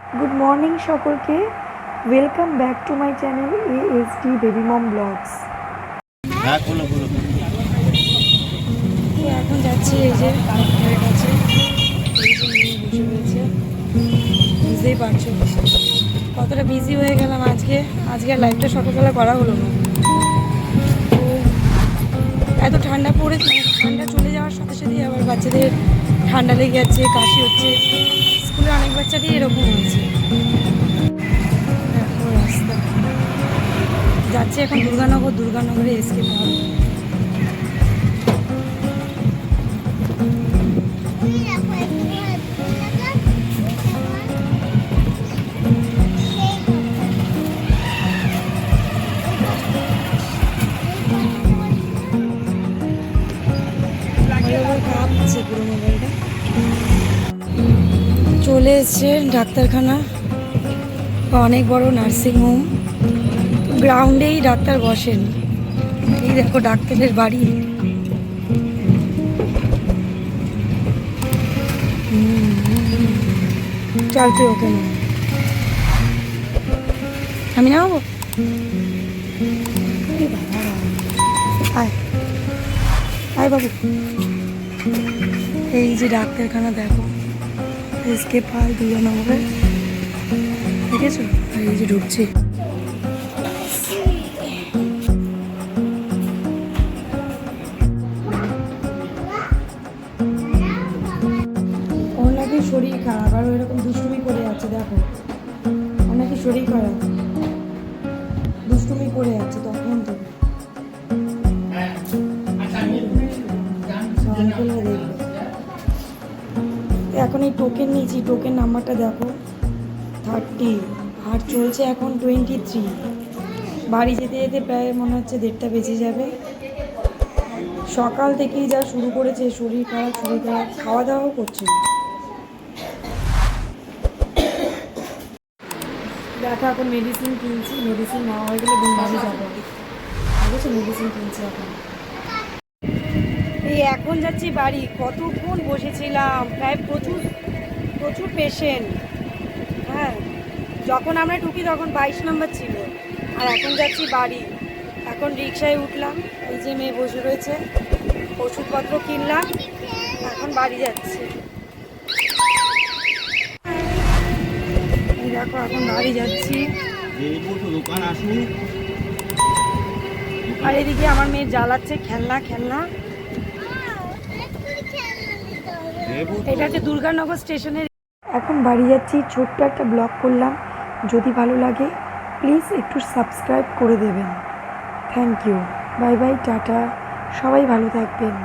Good morning সকলকে, welcome back to my channel ASD baby mom blogs. হ্যাঁ বলো বলো। তো এখন যাচ্ছি এই যে কাঠের কাছে, এই যে নিয়ে বসে রয়েছে, বুঝতেই পারছো কতটা বিজি হয়ে গেলাম আজকে আর লাইভটা সকালবেলা করা হলো না। তো এত ঠান্ডা পড়ে, ঠান্ডা চলে যাওয়ার সাথে সাথেই আবার বাচ্চাদের ঠান্ডা লেগে যাচ্ছে, কাশি হচ্ছে। স্কুলে অনেক বাচ্চারই এরকম হয়েছে। দেখো রাস্তা যাচ্ছে এখন দুর্গানগরে এসকে পার্ক। পুরো মোবাইলটা চলে এসছে ডাক্তারখানা, অনেক বড় নার্সিংহোম। গ্রাউন্ডেই ডাক্তার বসেন। এই দেখো ডাক্তারের বাড়ি। চল তুই ওকে না, আমি নামবো। আয় আয় বাবু। এই যে ডাক্তারখানা দেখো, এসকে পাল দুর্গানগরে, দেখেছো? এই যে ঢুকছি। ওর নাকি শরীর খারাপ, আর এরকম দুষ্টুমি করে যাচ্ছে। দেখো ওর নাকি শরীর খারাপ, দুষ্টুমি করে যাচ্ছে তখন তো। এখন এই টোকেন নিয়েছি, টোকেন নাম্বারটা দেখো 30, আর চলছে এখন 23। বাড়ি যেতে যেতে প্রায় মনে হচ্ছে 1:30 বেজে যাবে। সকাল থেকেই যা শুরু করেছে, শরীর খারাপ, খাওয়া দাওয়াও করছে না। দেখো এখন মেডিসিন কিনছি, মেডিসিন নেওয়া হয়ে গেলে বাড়ি যাবো। ঠিক আছে, মেডিসিন কিনছি এখন। এই এখন যাচ্ছি বাড়ি। কতক্ষণ বসেছিলাম, প্রায় প্রচুর পেশেন্ট। হ্যাঁ, যখন আমরা ঢুকি তখন 22 নম্বর ছিল, আর এখন যাচ্ছি বাড়ি। এখন রিক্সায় উঠলাম, এই যে মেয়ে বসে রয়েছে, ওষুধপত্র কিনলাম, এখন বাড়ি যাচ্ছি। এই দেখো এখন বাড়ি যাচ্ছি। আর এদিকে আমার মেয়ে জ্বালাচ্ছে খেলনা। এটা হচ্ছে দুর্গানগর স্টেশনের। এখন বাড়ি যাচ্ছি, ছোট্ট একটা ব্লগ করলাম। যদি ভালো লাগে প্লিজ একটু সাবস্ক্রাইব করে দেবেন। Thank you, bye bye, tata, সবাই ভালো থাকবেন।